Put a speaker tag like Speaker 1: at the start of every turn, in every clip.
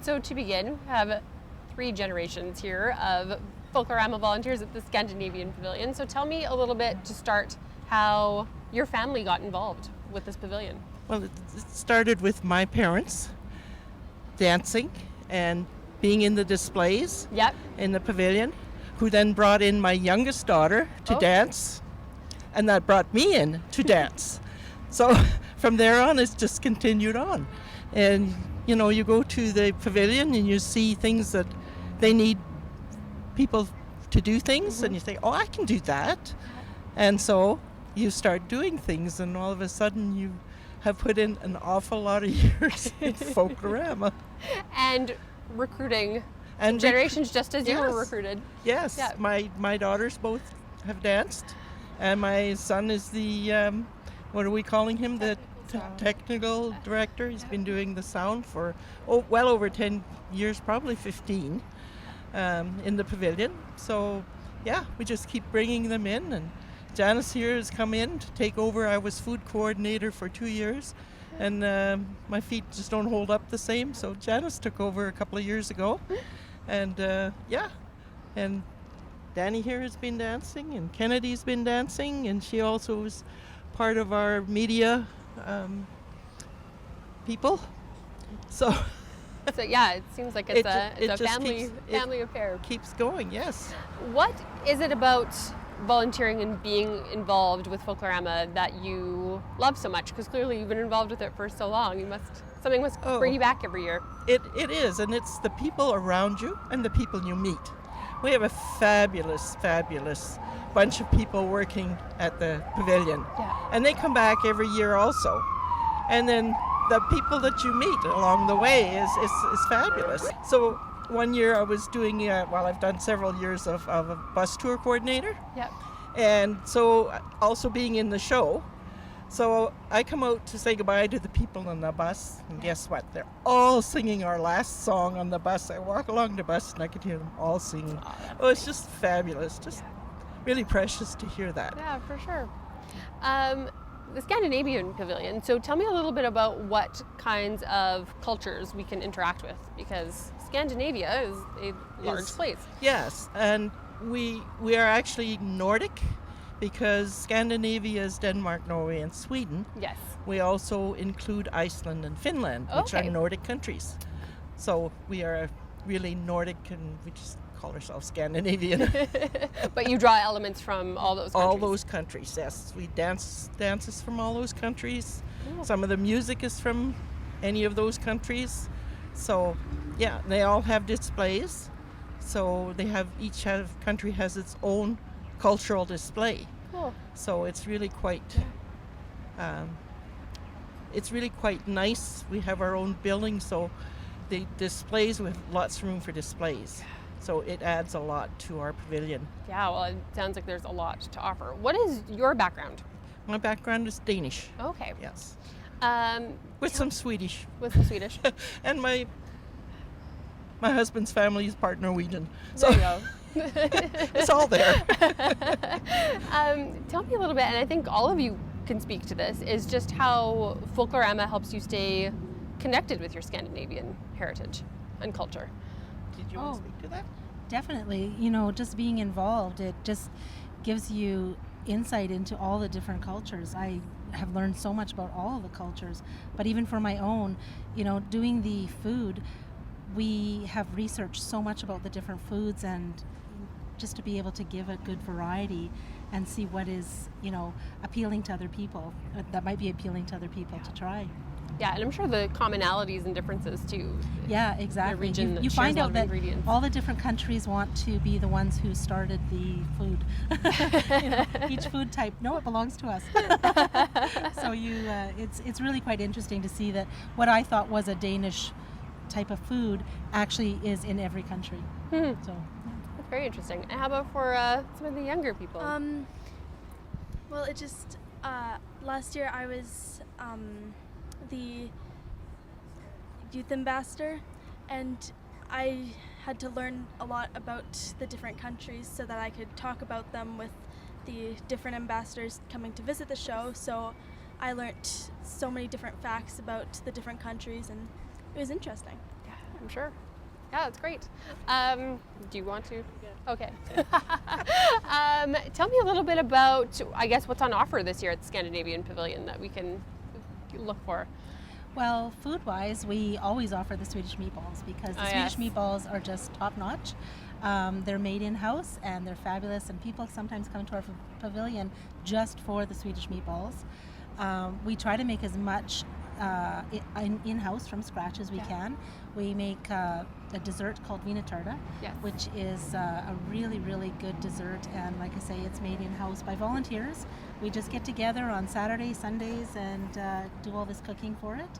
Speaker 1: right, so to begin, we have 3 generations here of Folklorama volunteers at the Scandinavian Pavilion. So tell me a little bit to start how your family got involved with this pavilion.
Speaker 2: Well, it started with my parents dancing and being in the displays
Speaker 1: Yep.
Speaker 2: in the pavilion, who then brought in my youngest daughter to
Speaker 1: Oh.
Speaker 2: dance, and that brought me in to dance. So from there on, it's just continued on. And, you know, you go to the pavilion and you see things that they need people to do things, and you think, oh, I can do that. And so you start doing things, and all of a sudden you have put in an awful lot of years in Folklorama.
Speaker 1: And recruiting
Speaker 2: And
Speaker 1: generations just as you were
Speaker 2: yes.
Speaker 1: recruited.
Speaker 2: Yes,
Speaker 1: Yeah.
Speaker 2: my daughters both have danced, and my son is the, what are we calling him? The technical director. He's been doing the sound for well over 10 years, probably 15, in the pavilion. So, yeah, we just keep bringing them in, and Janice here has come in to take over. I was food coordinator for 2 years, and my feet just don't hold up the same, so Janice took over a couple of years ago. And and Danny here has been dancing, and Kennedy's been dancing, and she also was part of our media people. So
Speaker 1: So yeah, it seems like it's a
Speaker 2: just
Speaker 1: family affair.
Speaker 2: keeps going, yes.
Speaker 1: What is it about volunteering and being involved with Folklorama that you love so much? Because clearly you've been involved with it for so long. Something must bring you back every year.
Speaker 2: It is, and it's the people around you and the people you meet. We have a fabulous bunch of people working at the pavilion.
Speaker 1: Yeah.
Speaker 2: And they come back every year also. And then the people that you meet along the way is fabulous. So one year I was doing, I've done several years of a bus tour coordinator.
Speaker 1: Yep.
Speaker 2: And so also being in the show. So I come out to say goodbye to the people on the bus, and guess what? They're all singing our last song on the bus. I walk along the bus and I could hear them all singing. Oh, it's just fabulous. Just really precious to hear that.
Speaker 1: Yeah, for sure. The Scandinavian Pavilion. So tell me a little bit about what kinds of cultures we can interact with, because Scandinavia is a large place.
Speaker 2: Yes, and we are actually Nordic, because Scandinavia is Denmark, Norway, and Sweden.
Speaker 1: Yes.
Speaker 2: We also include Iceland and Finland, which are Nordic countries. So we are really Nordic, and we just call ourselves Scandinavian.
Speaker 1: But you draw elements from all those countries.
Speaker 2: All those countries, yes. We dances from all those countries.
Speaker 1: Cool.
Speaker 2: Some of the music is from any of those countries. So, yeah, they all have displays. So each country has its own cultural display.
Speaker 1: Cool.
Speaker 2: So it's really quite nice. We have our own building, so the displays, we have lots of room for displays. So it adds a lot to our pavilion.
Speaker 1: Yeah, well, it sounds like there's a lot to offer. What is your background?
Speaker 2: My background is Danish.
Speaker 1: Okay.
Speaker 2: Yes.
Speaker 1: With
Speaker 2: some Swedish.
Speaker 1: With some Swedish.
Speaker 2: And my husband's family is part Norwegian.
Speaker 1: So there you go.
Speaker 2: It's all there.
Speaker 1: Tell me a little bit, and I think all of you can speak to this, is just how Folklorama helps you stay connected with your Scandinavian heritage and culture.
Speaker 2: Did you want to speak to that?
Speaker 3: Definitely. Just being involved, it just gives you insight into all the different cultures. I have learned so much about all of the cultures, but even for my own, doing the food, we have researched so much about the different foods, and just to be able to give a good variety and see what is, appealing to other people, that might be appealing to other people to try.
Speaker 1: Yeah, and I'm sure the commonalities and differences too.
Speaker 3: Yeah, exactly.
Speaker 1: The region
Speaker 3: You
Speaker 1: shares
Speaker 3: find
Speaker 1: a lot
Speaker 3: out
Speaker 1: of
Speaker 3: that
Speaker 1: ingredients.
Speaker 3: all the different countries want to be the ones who started the food. Each food type, no, it belongs to us. So it's really quite interesting to see that what I thought was a Danish type of food actually is in every country. So
Speaker 1: that's very interesting. And how about for some of the younger people?
Speaker 4: Well, it just last year I was the youth ambassador, and I had to learn a lot about the different countries so that I could talk about them with the different ambassadors coming to visit the show. So I learned so many different facts about the different countries, and it was interesting.
Speaker 1: I'm sure. Yeah, that's great. Do you want to? Okay. Tell me a little bit about, I guess, what's on offer this year at the Scandinavian Pavilion that we can look for.
Speaker 3: Well, food-wise, we always offer the Swedish meatballs because the Swedish meatballs are just top-notch. They're made in-house and they're fabulous, and people sometimes come to our pavilion just for the Swedish meatballs. We try to make as much in-house from scratch as we can. We make a dessert called Vina Tarda, which is a really, really good dessert, and like I say, it's made in-house by volunteers. We just get together on Saturdays, Sundays, and do all this cooking for it.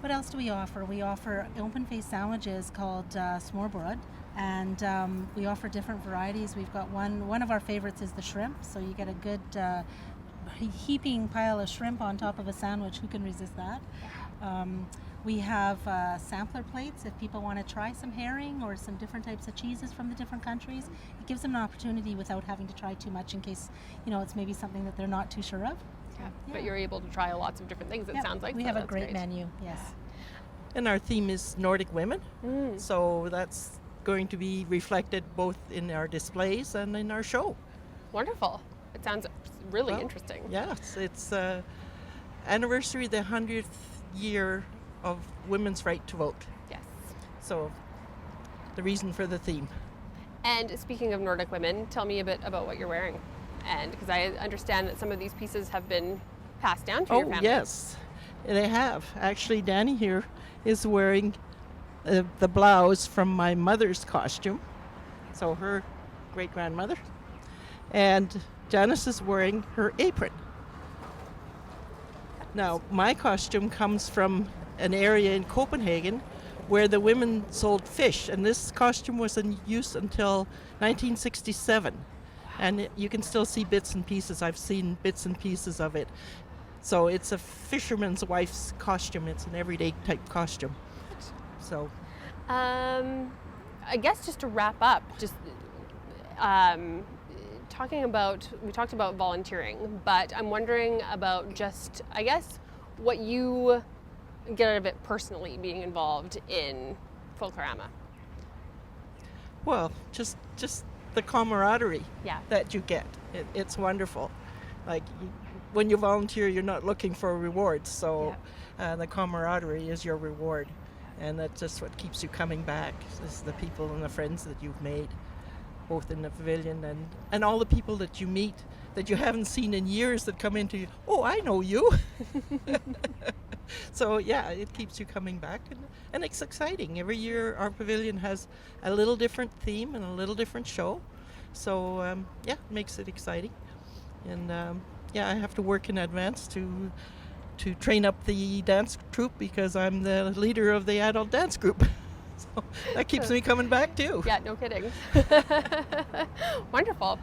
Speaker 3: What else do we offer? We offer open-faced sandwiches called smørbrød, and we offer different varieties. We've got one of our favorites is the shrimp, so you get a good heaping pile of shrimp on top of a sandwich. Who can resist that? We have sampler plates if people want to try some herring or some different types of cheeses from the different countries. It gives them an opportunity without having to try too much in case, it's maybe something that they're not too sure of.
Speaker 1: Yeah. But you're able to try lots of different things, it sounds like.
Speaker 3: We have a great menu, yes.
Speaker 2: And our theme is Nordic women, so that's going to be reflected both in our displays and in our show.
Speaker 1: Wonderful. It sounds really interesting.
Speaker 2: Yes, it's anniversary, the 100th year of women's right to vote.
Speaker 1: Yes.
Speaker 2: So the reason for the theme.
Speaker 1: And speaking of Nordic women, tell me a bit about what you're wearing. And because I understand that some of these pieces have been passed down to your family.
Speaker 2: Oh, yes, they have. Actually, Danny here is wearing the blouse from my mother's costume, so her great-grandmother. And Janice is wearing her apron. Now, my costume comes from an area in Copenhagen where the women sold fish, and this costume was in use until 1967. And you can still see bits and pieces. I've seen bits and pieces of it. So it's a fisherman's wife's costume. It's an everyday type costume. So,
Speaker 1: I guess just to wrap up, just we talked about volunteering, but I'm wondering about just, I guess, what you get out of it personally, being involved in Folklorama.
Speaker 2: well, just the camaraderie
Speaker 1: Yeah.
Speaker 2: that you get. It's wonderful. Like when you volunteer, you're not looking for rewards, so the camaraderie is your reward, and that's just what keeps you coming back. Is the people and the friends that you've made, both in the pavilion and all the people that you meet that you haven't seen in years that come into you. Oh, I know you. So yeah, it keeps you coming back, and it's exciting. Every year our pavilion has a little different theme and a little different show, so it makes it exciting. And I have to work in advance to train up the dance troupe because I'm the leader of the adult dance group. So that keeps me coming back too.
Speaker 1: Yeah, no kidding. Wonderful.